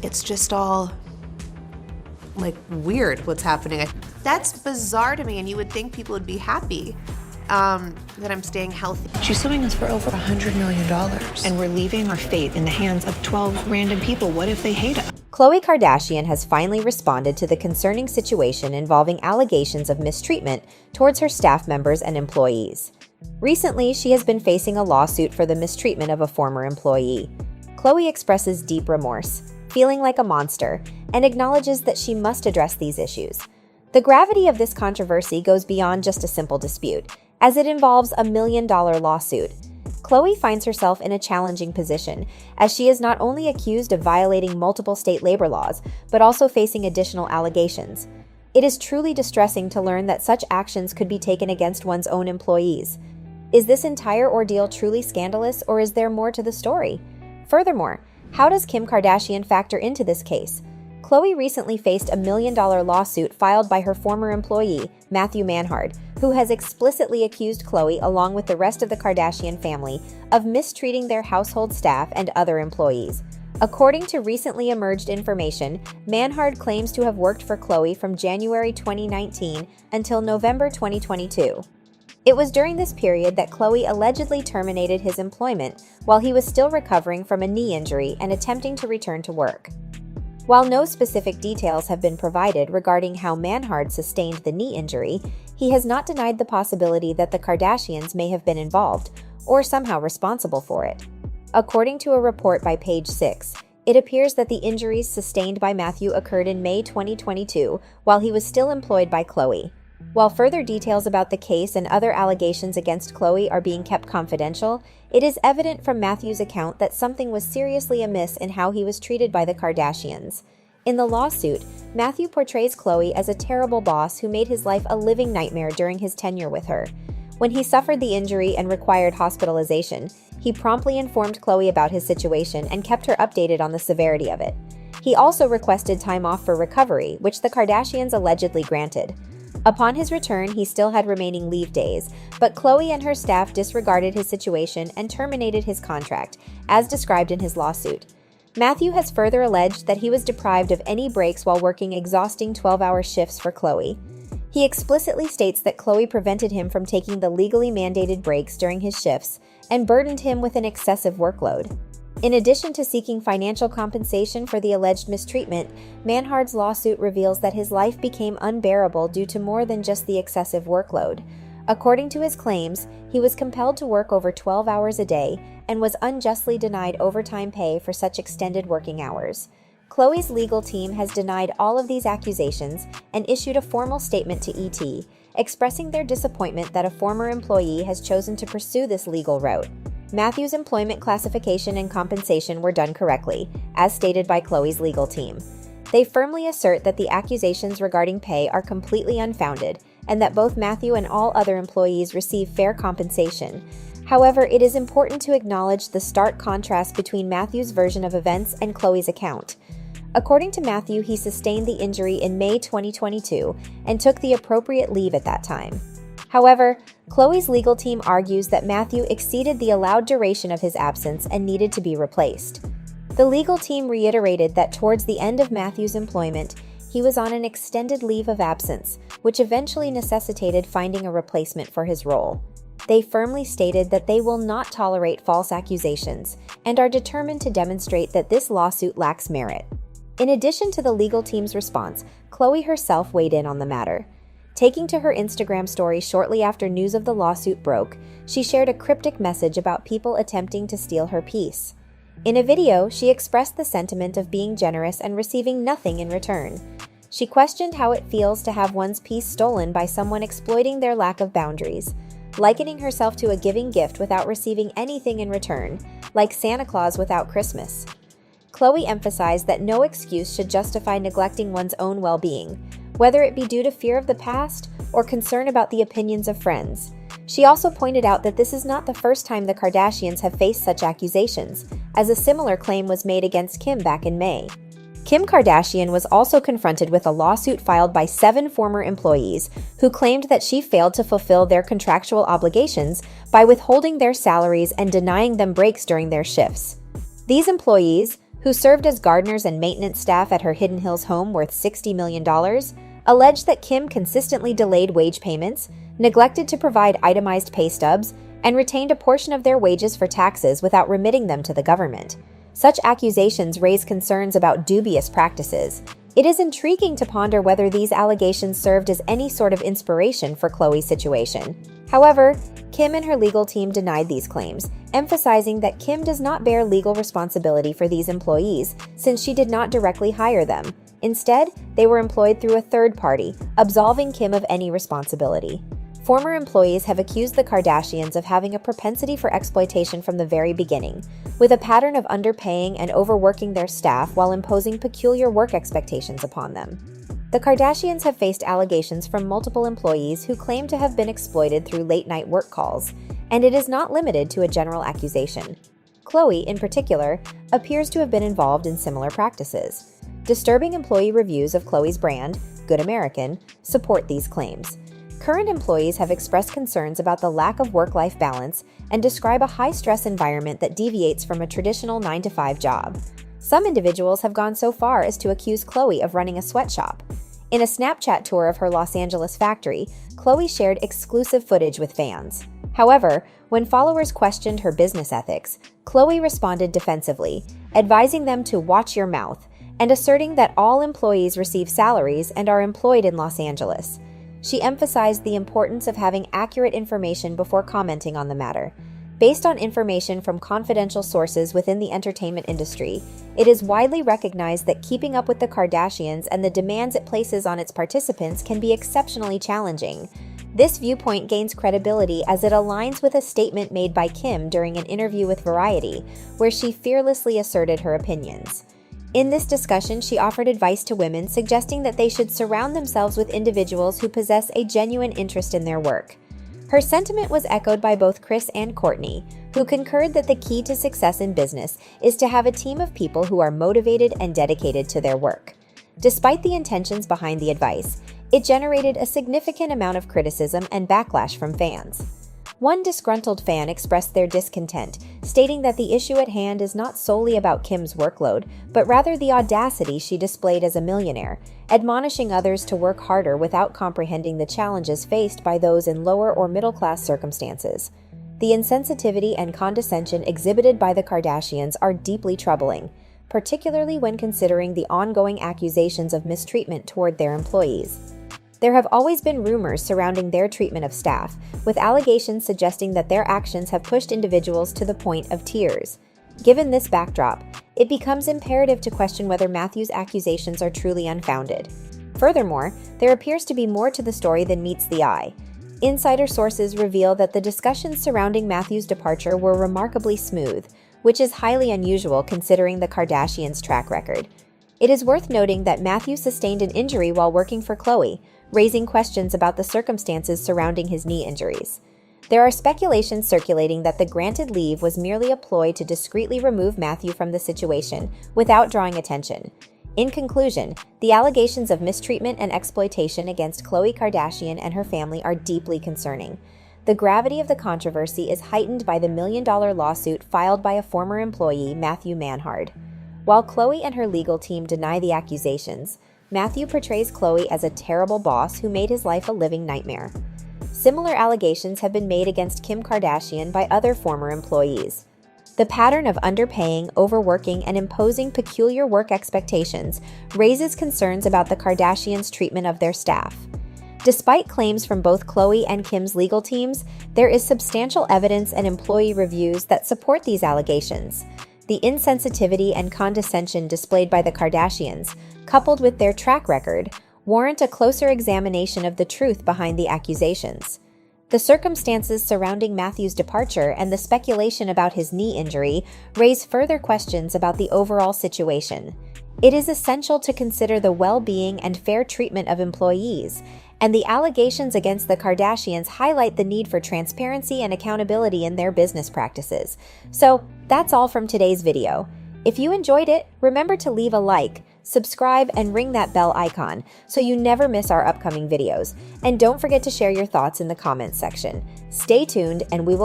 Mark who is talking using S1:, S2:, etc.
S1: it's just all like weird what's happening. That's bizarre to me, and you would think people would be happy that I'm staying healthy.
S2: She's suing us for over $100 million. And we're leaving our fate in the hands of 12 random people. What if they hate us?
S3: Khloe Kardashian has finally responded to the concerning situation involving allegations of mistreatment towards her staff members and employees. Recently, she has been facing a lawsuit for the mistreatment of a former employee. Khloe expresses deep remorse, feeling like a monster, and acknowledges that she must address these issues. The gravity of this controversy goes beyond just a simple dispute, as it involves a $1 million lawsuit. Khloe finds herself in a challenging position, as she is not only accused of violating multiple state labor laws, but also facing additional allegations. It is truly distressing to learn that such actions could be taken against one's own employees. Is this entire ordeal truly scandalous, or is there more to the story? Furthermore, how does Kim Kardashian factor into this case? Khloe recently faced a $1 million lawsuit filed by her former employee, Matthew Manhard, who has explicitly accused Khloe, along with the rest of the Kardashian family, of mistreating their household staff and other employees. According to recently emerged information, Manhard claims to have worked for Khloe from January 2019 until November 2022. It was during this period that Khloe allegedly terminated his employment while he was still recovering from a knee injury and attempting to return to work. While no specific details have been provided regarding how Manhard sustained the knee injury, he has not denied the possibility that the Kardashians may have been involved or somehow responsible for it. According to a report by Page 6, it appears that the injuries sustained by Matthew occurred in May 2022 while he was still employed by Khloe. While further details about the case and other allegations against Khloe are being kept confidential, it is evident from Matthew's account that something was seriously amiss in how he was treated by the Kardashians. In the lawsuit, Matthew portrays Khloe as a terrible boss who made his life a living nightmare during his tenure with her. When he suffered the injury and required hospitalization, he promptly informed Khloe about his situation and kept her updated on the severity of it. He also requested time off for recovery, which the Kardashians allegedly granted. Upon his return, he still had remaining leave days, but Khloe and her staff disregarded his situation and terminated his contract, as described in his lawsuit. Matthew has further alleged that he was deprived of any breaks while working exhausting 12-hour shifts for Khloe. He explicitly states that Khloe prevented him from taking the legally mandated breaks during his shifts and burdened him with an excessive workload. In addition to seeking financial compensation for the alleged mistreatment, Manhard's lawsuit reveals that his life became unbearable due to more than just the excessive workload. According to his claims, he was compelled to work over 12 hours a day and was unjustly denied overtime pay for such extended working hours. Khloe's legal team has denied all of these accusations and issued a formal statement to ET, expressing their disappointment that a former employee has chosen to pursue this legal route. Matthew's employment classification and compensation were done correctly, as stated by Khloe's legal team. They firmly assert that the accusations regarding pay are completely unfounded and that both Matthew and all other employees receive fair compensation. However, it is important to acknowledge the stark contrast between Matthew's version of events and Khloe's account. According to Matthew, he sustained the injury in May 2022 and took the appropriate leave at that time. However, Khloe's legal team argues that Matthew exceeded the allowed duration of his absence and needed to be replaced. The legal team reiterated that towards the end of Matthew's employment, he was on an extended leave of absence, which eventually necessitated finding a replacement for his role. They firmly stated that they will not tolerate false accusations and are determined to demonstrate that this lawsuit lacks merit. In addition to the legal team's response, Khloe herself weighed in on the matter. Taking to her Instagram story shortly after news of the lawsuit broke, she shared a cryptic message about people attempting to steal her peace. In a video, she expressed the sentiment of being generous and receiving nothing in return. She questioned how it feels to have one's peace stolen by someone exploiting their lack of boundaries, likening herself to a giving gift without receiving anything in return, like Santa Claus without Christmas. Khloe emphasized that no excuse should justify neglecting one's own well-being, whether it be due to fear of the past or concern about the opinions of friends. She also pointed out that this is not the first time the Kardashians have faced such accusations, as a similar claim was made against Kim back in May. Kim Kardashian was also confronted with a lawsuit filed by 7 former employees who claimed that she failed to fulfill their contractual obligations by withholding their salaries and denying them breaks during their shifts. These employees, who served as gardeners and maintenance staff at her Hidden Hills home worth $60 million, alleged that Kim consistently delayed wage payments, neglected to provide itemized pay stubs, and retained a portion of their wages for taxes without remitting them to the government. Such accusations raise concerns about dubious practices. It is intriguing to ponder whether these allegations served as any sort of inspiration for Khloe's situation. However, Kim and her legal team denied these claims, emphasizing that Kim does not bear legal responsibility for these employees since she did not directly hire them. Instead, they were employed through a third party, absolving Kim of any responsibility. Former employees have accused the Kardashians of having a propensity for exploitation from the very beginning, with a pattern of underpaying and overworking their staff while imposing peculiar work expectations upon them. The Kardashians have faced allegations from multiple employees who claim to have been exploited through late-night work calls, and it is not limited to a general accusation. Khloe, in particular, appears to have been involved in similar practices. Disturbing employee reviews of Khloe's brand, Good American, support these claims. Current employees have expressed concerns about the lack of work-life balance and describe a high-stress environment that deviates from a traditional 9-to-5 job. Some individuals have gone so far as to accuse Khloe of running a sweatshop. In a Snapchat tour of her Los Angeles factory, Khloe shared exclusive footage with fans. However, when followers questioned her business ethics, Khloe responded defensively, advising them to watch your mouth and asserting that all employees receive salaries and are employed in Los Angeles. She emphasized the importance of having accurate information before commenting on the matter. Based on information from confidential sources within the entertainment industry, it is widely recognized that keeping up with the Kardashians and the demands it places on its participants can be exceptionally challenging. This viewpoint gains credibility as it aligns with a statement made by Kim during an interview with Variety, where she fearlessly asserted her opinions. In this discussion, she offered advice to women, suggesting that they should surround themselves with individuals who possess a genuine interest in their work. Her sentiment was echoed by both Kris and Kourtney, who concurred that the key to success in business is to have a team of people who are motivated and dedicated to their work. Despite the intentions behind the advice, it generated a significant amount of criticism and backlash from fans. One disgruntled fan expressed their discontent, stating that the issue at hand is not solely about Kim's workload, but rather the audacity she displayed as a millionaire, admonishing others to work harder without comprehending the challenges faced by those in lower or middle-class circumstances. The insensitivity and condescension exhibited by the Kardashians are deeply troubling, particularly when considering the ongoing accusations of mistreatment toward their employees. There have always been rumors surrounding their treatment of staff, with allegations suggesting that their actions have pushed individuals to the point of tears. Given this backdrop, it becomes imperative to question whether Matthew's accusations are truly unfounded. Furthermore, there appears to be more to the story than meets the eye. Insider sources reveal that the discussions surrounding Matthew's departure were remarkably smooth, which is highly unusual considering the Kardashians' track record. It is worth noting that Matthew sustained an injury while working for Khloe, raising questions about the circumstances surrounding his knee injuries. There are speculations circulating that the granted leave was merely a ploy to discreetly remove Matthew from the situation without drawing attention. In conclusion, the allegations of mistreatment and exploitation against Khloe Kardashian and her family are deeply concerning. The gravity of the controversy is heightened by the million-dollar lawsuit filed by a former employee, Matthew Manhard. While Khloe and her legal team deny the accusations, Matthew portrays Khloe as a terrible boss who made his life a living nightmare. Similar allegations have been made against Kim Kardashian by other former employees. The pattern of underpaying, overworking, and imposing peculiar work expectations raises concerns about the Kardashians' treatment of their staff. Despite claims from both Khloe and Kim's legal teams, there is substantial evidence and employee reviews that support these allegations. The insensitivity and condescension displayed by the Kardashians, coupled with their track record, warrant a closer examination of the truth behind the accusations. The circumstances surrounding Matthew's departure and the speculation about his knee injury raise further questions about the overall situation. It is essential to consider the well-being and fair treatment of employees, and the allegations against the Kardashians highlight the need for transparency and accountability in their business practices. So, that's all from today's video. If you enjoyed it, remember to leave a like, subscribe, and ring that bell icon so you never miss our upcoming videos. And don't forget to share your thoughts in the comments section. Stay tuned, and we will